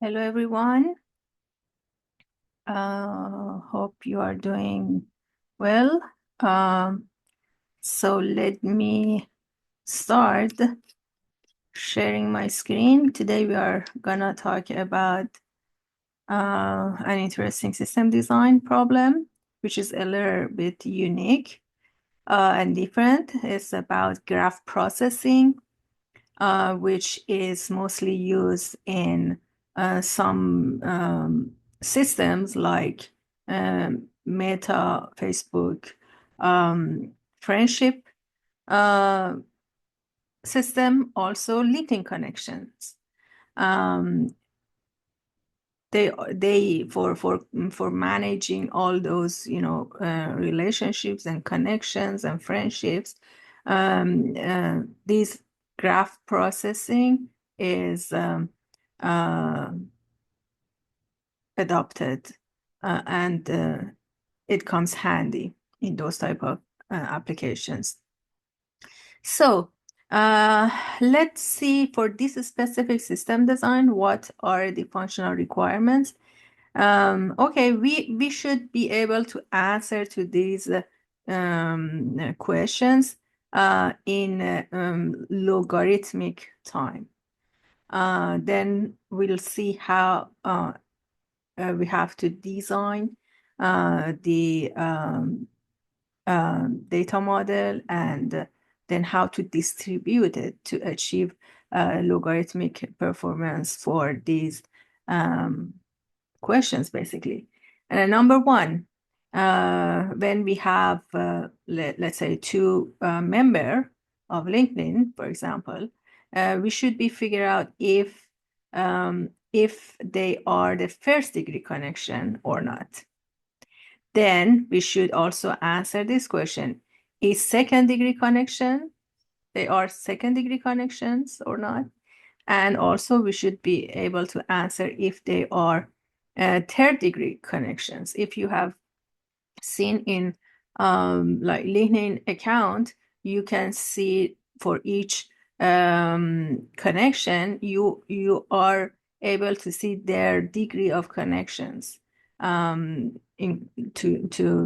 Hello, everyone. Hope you are doing well. So let me start sharing my screen. Today we are gonna talk about an interesting system design problem, which is a little bit unique and different. It's about graph processing, which is mostly used in some systems like Meta, Facebook, friendship uh, system, also LinkedIn connections. Um, they for managing all those relationships and connections and friendships. This graph processing is adopted, and it comes handy in those type of applications. So let's see, for this specific system design, what are the functional requirements. Okay, we should be able to answer to these questions in logarithmic time. Then we'll see how we have to design the data model, and then how to distribute it to achieve logarithmic performance for these questions, basically. And number one, when we have, let's say, two member of LinkedIn, for example, we should be figure out if they are the first degree connection or not. Then we should also answer this question: is second degree connection, they are second degree connections or not? And also we should be able to answer if they are third degree connections. If you have seen in like LinkedIn account, you can see for each connection, you are able to see their degree of connections to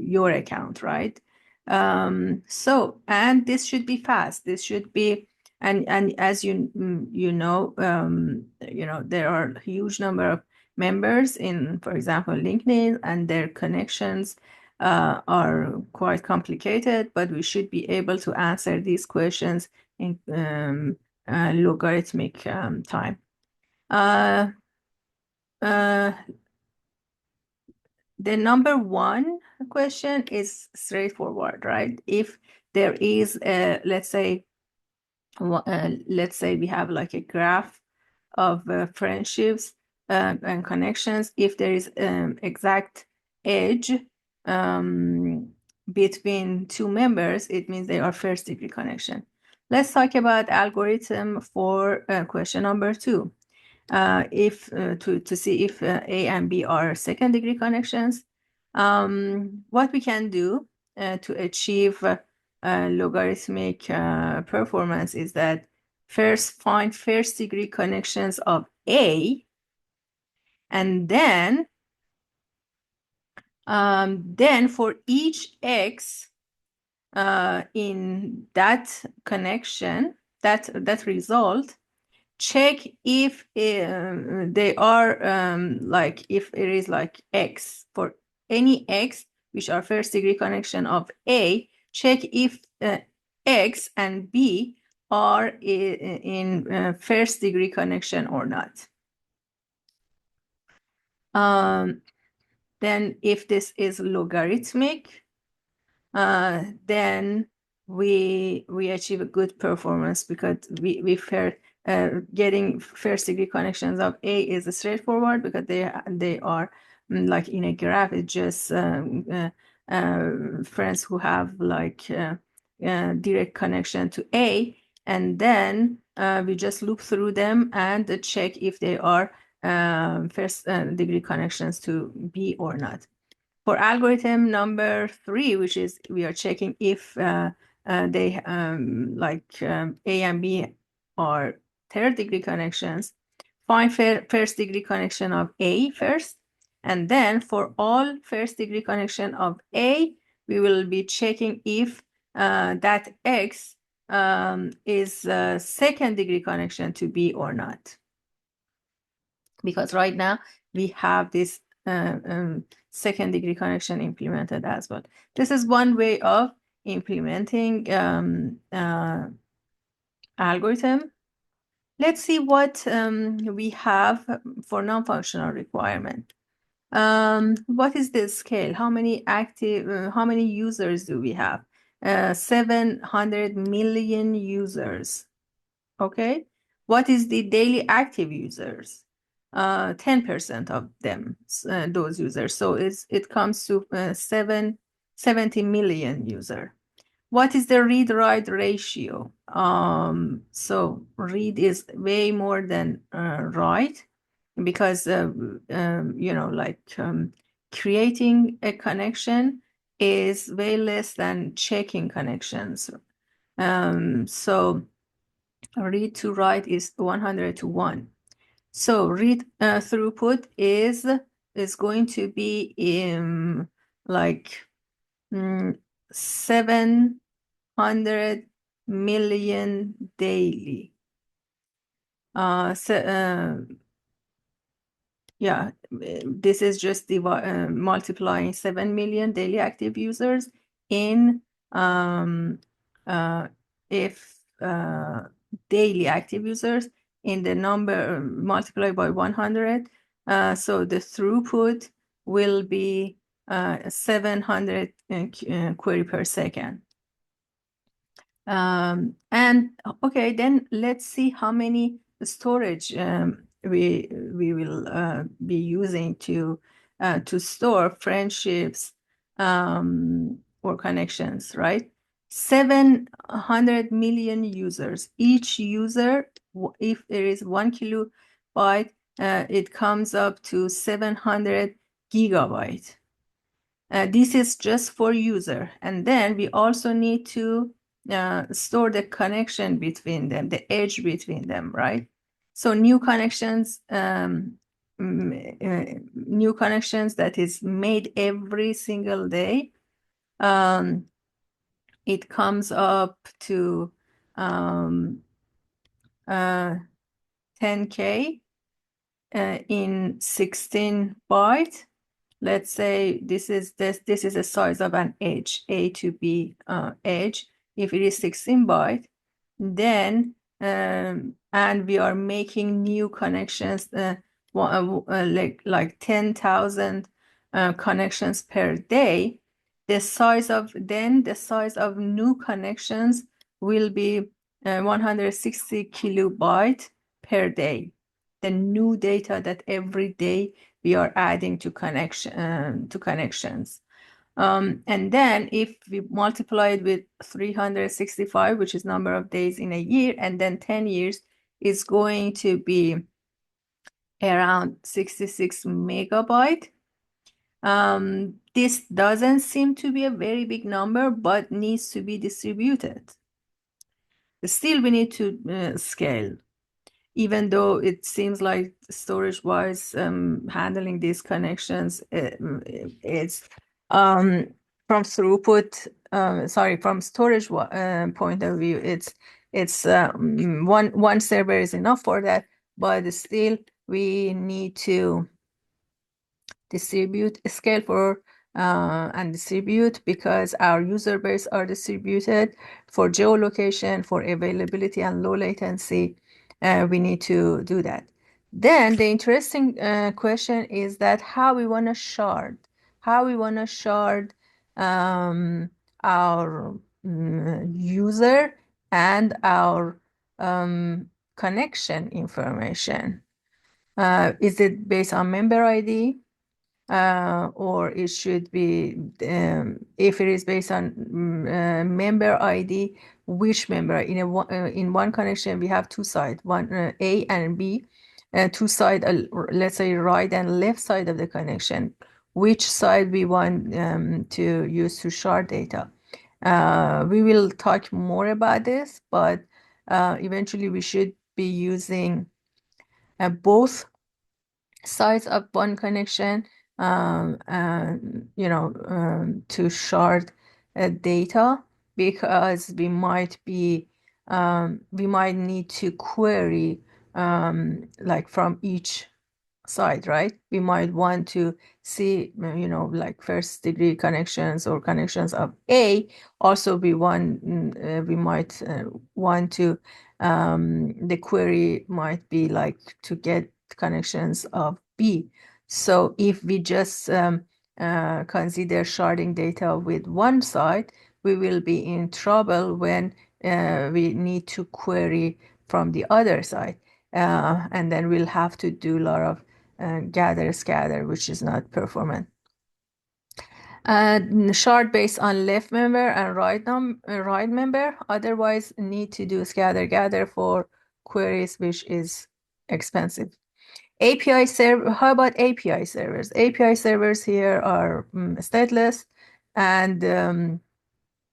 your account, right? So, and this should be fast. This should be, and as you know, there are a huge number of members in, for example, LinkedIn, and their connections are quite complicated, but we should be able to answer these questions in logarithmic time. Uh, uh, the number one question is straightforward, right? If there is a, let's say we have like a graph of friendships and connections. If there is exact edge between two members, it means they are first degree connection. Let's talk about algorithm for question number two. If to see if A and B are second degree connections, what we can do to achieve logarithmic performance is that first find first degree connections of A, and then for each X in that connection, that result, check if they are like, if it is like X, for any X which are first degree connection of A, check if X and B are in first degree connection or not. Then if this is logarithmic, then we achieve a good performance, because we getting first degree connections of A is straightforward, because they are like in a graph. It's just friends who have like direct connection to A, and then we just loop through them and check if they are first degree connections to B or not. For algorithm number three, which is we are checking if they A and B are third degree connections. find first degree connection of A first, and then for all first degree connection of A, we will be checking if that X is a second degree connection to B or not. Because right now we have this second degree connection implemented as well. This is one way of implementing algorithm. Let's see what we have for non-functional requirement. What is the scale? How many how many users do we have? 700 million users. Okay. What is the daily active users? 10% of them, those users. So it comes to 70 million user. What is the read-write ratio? So read is way more than write, because creating a connection is way less than checking connections. So read to write is 100 to 1. So read throughput is going to be in like 700 million daily. Yeah, this is just multiplying 7 million daily active users in if daily active users in the number multiplied by 100. So the throughput will be 700 query per second. And okay, then let's see how many storage we will be using to store friendships or connections, right? 700 million users. Each user, if there is 1 kilobyte, it comes up to 700 gigabyte. This is just for user. And then we also need to store the connection between them, the edge between them, right? So new connections that is made every single day, it comes up to 10K in 16 byte. Let's say this is the size of an edge, A to B edge. If it is 16 byte, then and we are making new connections, like 10,000 connections per day, the size of new connections will be 160 kilobyte per day. The new data that every day we are adding to connections. And then if we multiply it with 365, which is number of days in a year, and then 10 years is going to be around 66 megabyte. This doesn't seem to be a very big number, but needs to be distributed. Still, we need to scale. Even though it seems like storage-wise, handling these connections, it's from throughput, from storage point of view, it's one server is enough for that, but still we need to scale for and distribute, because our user base are distributed for geolocation, for availability and low latency. We need to do that. Then the interesting question is that how we want to shard our user and our connection information. Is it based on member ID? Or it should be, if it is based on member ID, which member? In one connection, we have two sides, one A and B, two sides, let's say right and left side of the connection. Which side we want to use to shard data? We will talk more about this, but eventually we should be using both sides of one connection, to shard data, because we might need to query like from each side, right? We might want to see, like first degree connections or connections of A. Also, we might want to, the query might be like to get connections of B. So if we just consider sharding data with one side, we will be in trouble when we need to query from the other side. And then we'll have to do a lot of gather scatter, which is not performant. Shard based on left member and right member. Otherwise, need to do scatter gather for queries, which is expensive. API server. How about API servers? API servers here are stateless, and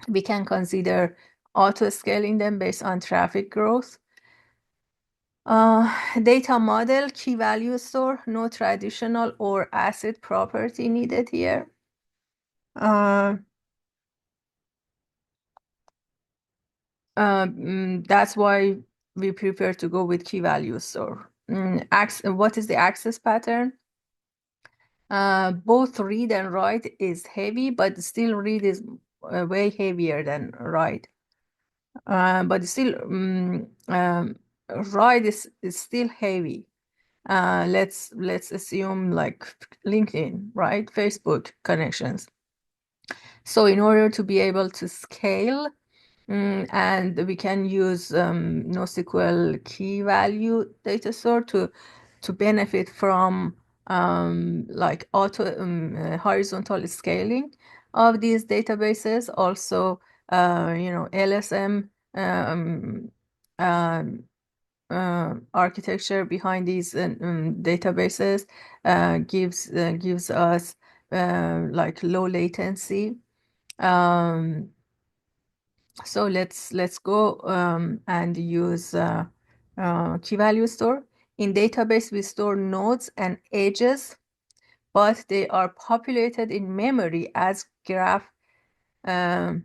we can consider auto scaling them based on traffic growth. Data model, key value store, no traditional or ACID property needed here. That's why we prefer to go with key value store. What is the access pattern? Both read and write is heavy, but still read is way heavier than write. But still, write is still heavy. Let's assume like LinkedIn, right? Facebook connections. So in order to be able to scale, and we can use NoSQL key value data store to benefit from like horizontal scaling of these databases. Also, LSM architecture behind these databases gives us like low latency. So let's go and use key value store. In database, we store nodes and edges, but they are populated in memory as graph, um,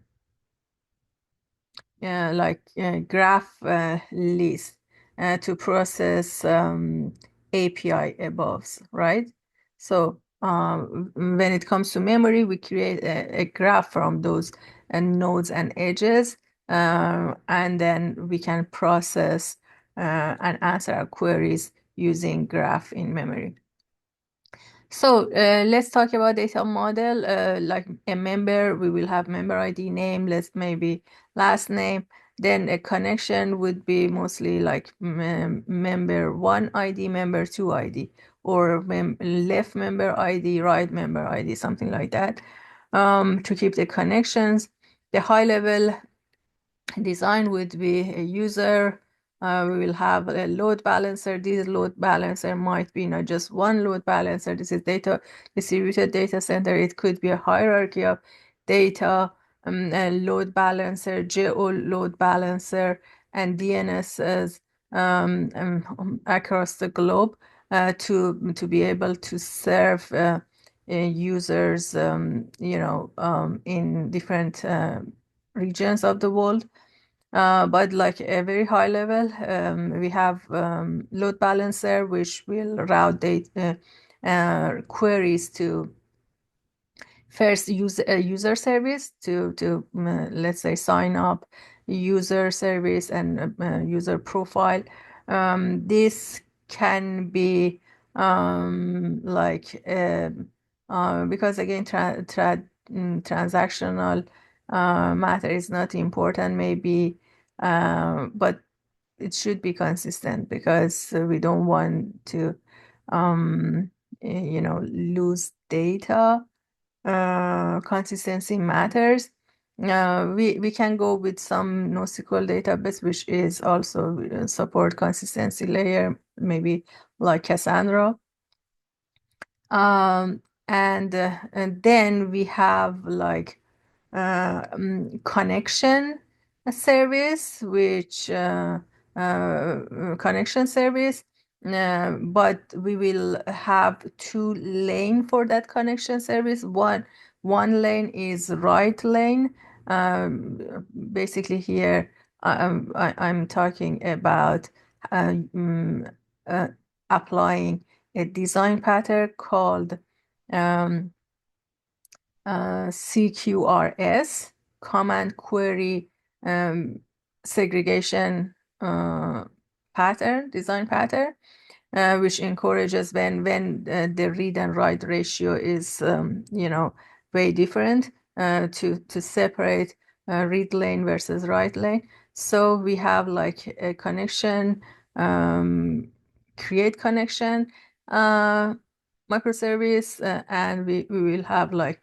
graph list to process API above, right? So when it comes to memory, we create a graph from those nodes and edges, and then we can process and answer our queries using graph in memory. So let's talk about data model. Like a member, we will have member ID, name, let's maybe last name. Then a connection would be mostly like member 1 ID, member 2 ID, or left member ID, right member ID, something like that, to keep the connections. The high level design would be a user. We will have a load balancer. This load balancer might be not just one load balancer. This is distributed data center. It could be a hierarchy of data, a load balancer, geo load balancer, and DNSs across the globe to be able to serve users, in different regions of the world. But like a very high level, we have load balancer, which will route data queries to first use a user service to let's say sign up user service and user profile. This can be like because again transactional matter is not important maybe, but it should be consistent because we don't want to lose data. Consistency matters. We can go with some NoSQL database, which is also support consistency layer, maybe like Cassandra. And then we have like connection service, which connection service but we will have two lane for that connection service. One lane is write lane. Basically here I'm talking about uh, mm, uh, applying a design pattern called um, CQRS, command query um, segregation uh, pattern, design pattern, which encourages when the read and write ratio is way different, to separate read lane versus write lane. So we have like a connection, create connection uh, microservice, and we will have like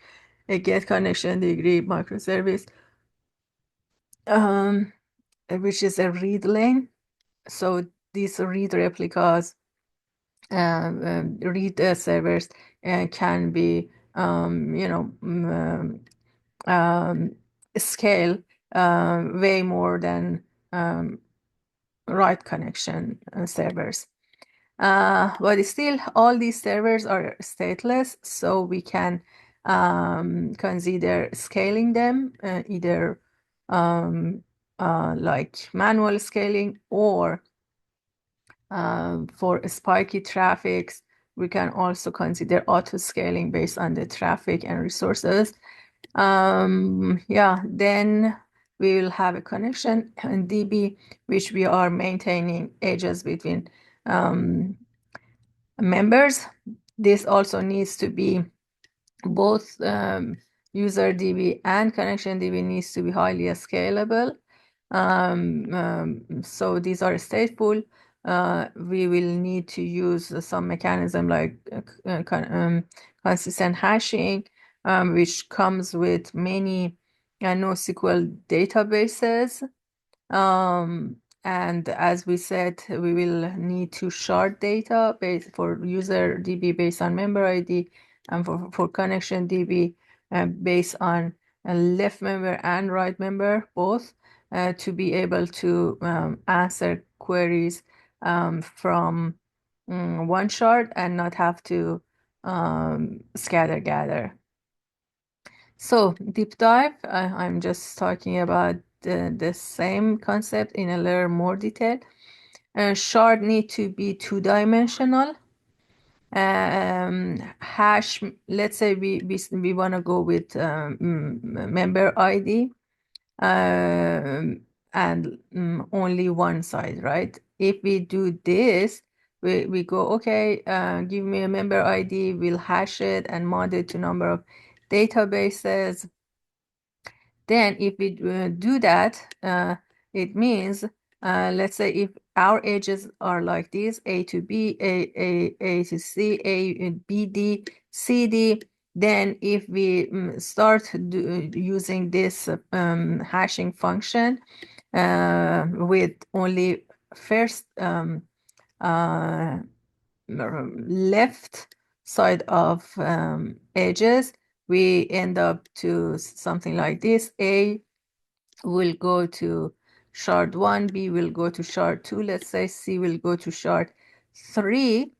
a get connection degree microservice, um, which is a read lane. So these read replicas, read servers can be scale way more than write connection servers. But still, all these servers are stateless, so we can consider scaling them, either um, like manual scaling, or for spiky traffics, we can also consider auto scaling based on the traffic and resources. Yeah, then we will have a connection and DB, which we are maintaining edges between members. This also needs to be both user DB and connection DB needs to be highly scalable. So these are stateful. We will need to use some mechanism like consistent hashing, which comes with many NoSQL databases. And as we said, we will need to shard data for user DB based on member ID, and for connection DB based on left member and right member both, to be able to answer queries from one shard and not have to scatter gather. So deep dive, I'm just talking about the same concept in a little more detail. Shard need to be two-dimensional. Hash, let's say we want to go with member ID, and only one side, right? If we do this, we go, okay, give me a member ID, we'll hash it and mod it to number of databases. Then if we do that, it means, let's say if our edges are like this, A to B, A to C, B, D, C, D, then if we start using this hashing function with only first left side of edges, we end up to something like this. A will go to shard 1, B will go to shard 2, let's say C will go to shard 3.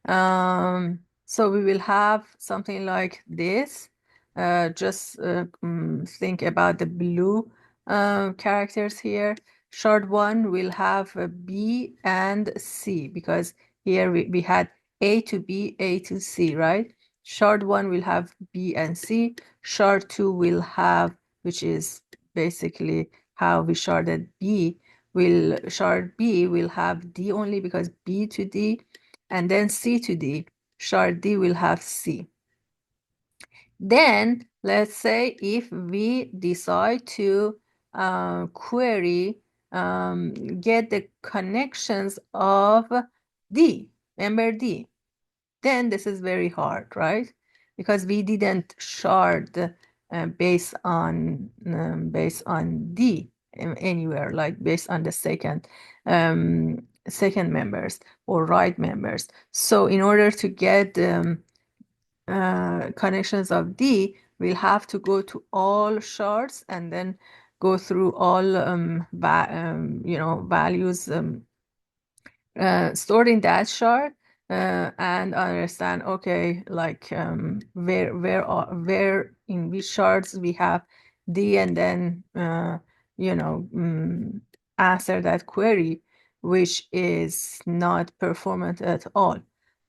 So we will have something like this. Just think about the blue characters here. Shard 1 will have B and C, because here we had A to B, A to C, right? Shard 1 will have B and C. Shard 2 will have, which is basically how we sharded B, shard B will have D only, because B to D, and then C to D. Shard D will have C. Then let's say if we decide to query, get the connections of D, member D, then this is very hard, right? Because we didn't shard based on D anywhere, like based on the second members or right members. So in order to get connections of D, we'll have to go to all shards and then go through all values stored in that shard, and understand, okay, like where in which shards we have D, and then answer that query, which is not performant at all.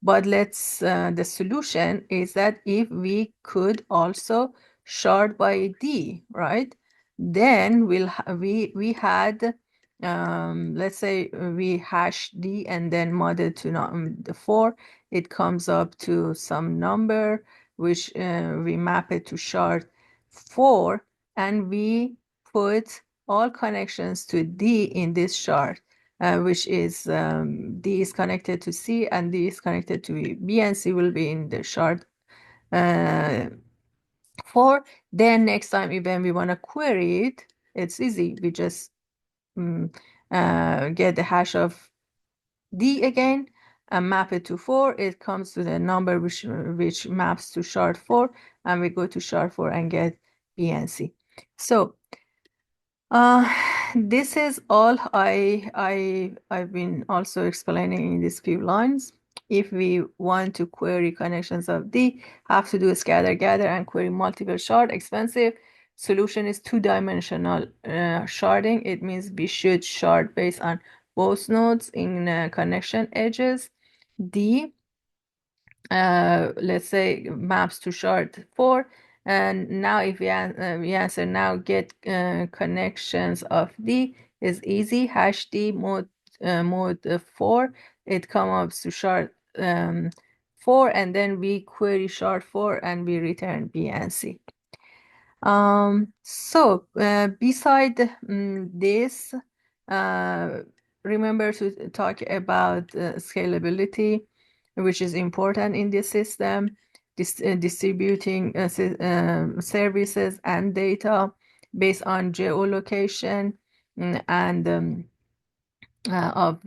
But the solution is that if we could also shard by D, right? Then we had let's say we hash D and then model to the 4, it comes up to some number which we map it to shard 4, and we put all connections to D in this shard, which is D is connected to C and D is connected to B, and C will be in the shard 4. Then next time when we want to query it, it's easy. We just get the hash of D again and map it to 4. It comes to the number which maps to shard 4, and we go to shard 4 and get B and C. So this is all I've been also explaining in these few lines. If we want to query connections of D, have to do scatter gather and query multiple shard, expensive. Solution is two-dimensional sharding. It means we should shard based on both nodes in connection edges. D, let's say, maps to shard 4. And now if we answer now, get connections of D is easy. Hash D mode 4. It comes to shard 4, and then we query shard 4 and we return B and C. So beside this, remember to talk about scalability, which is important in this system, distributing services and data based on geolocation, and of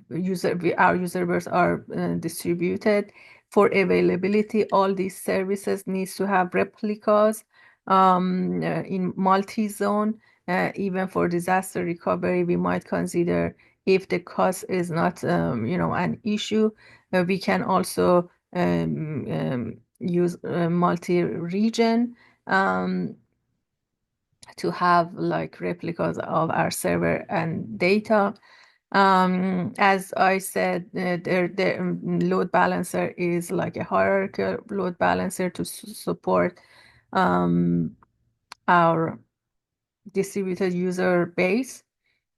our user base are distributed. For availability, all these services needs to have replicas in multi-zone. Even for disaster recovery, we might consider, if the cost is not an issue, we can also use multi-region to have like replicas of our server and data. As I said, the load balancer is like a hierarchical load balancer to support our distributed user base.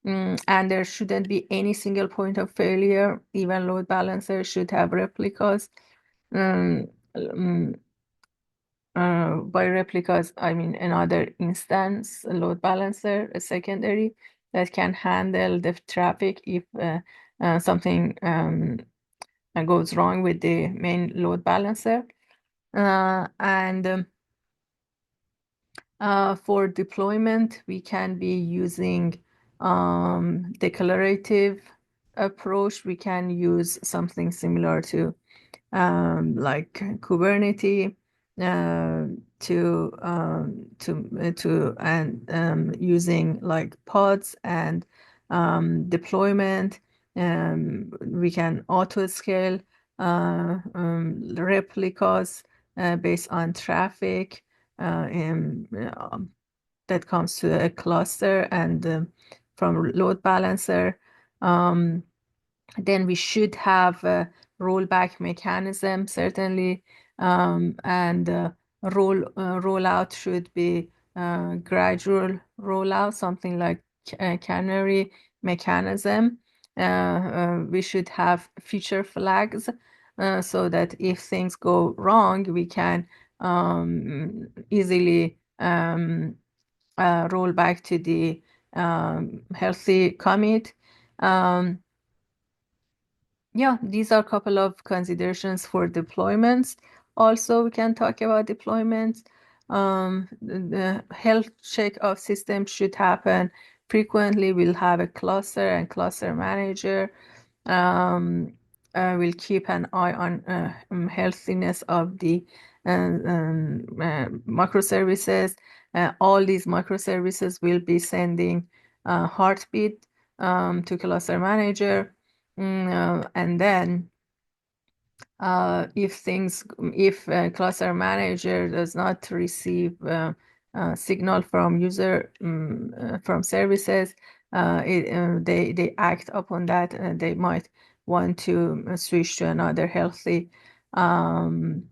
And there shouldn't be any single point of failure. Even load balancer should have replicas. By replicas, I mean another instance, a load balancer, a secondary, that can handle the traffic if something goes wrong with the main load balancer. And for deployment, we can be using declarative approach. We can use something similar to like Kubernetes using like pods and deployment. We can auto scale replicas based on traffic that comes to a cluster and from load balancer. Then we should have a rollback mechanism, certainly, and rollout should be gradual rollout, something like a canary mechanism. We should have feature flags so that if things go wrong, we can easily roll back to the healthy commit. Yeah, these are a couple of considerations for deployments. Also, we can talk about deployments. The health check of systems should happen frequently. We'll have a cluster and cluster manager. We'll keep an eye on healthiness of the microservices. All these microservices will be sending heartbeat to cluster manager. And then if cluster manager does not receive signal from user from services, they act upon that, and they might want to switch to another healthy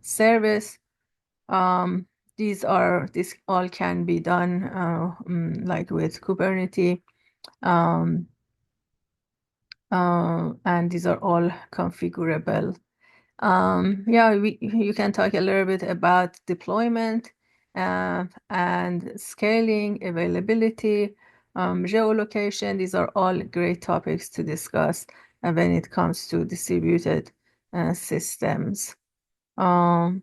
service. This all can be done like with Kubernetes, um, and these are all configurable. Yeah, you can talk a little bit about deployment and scaling, availability, geolocation. These are all great topics to discuss when it comes to distributed systems. Um,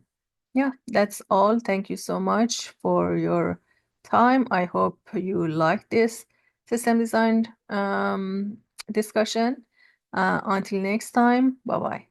yeah, that's all. Thank you so much for your time. I hope you like this system design discussion. Until next time, bye bye.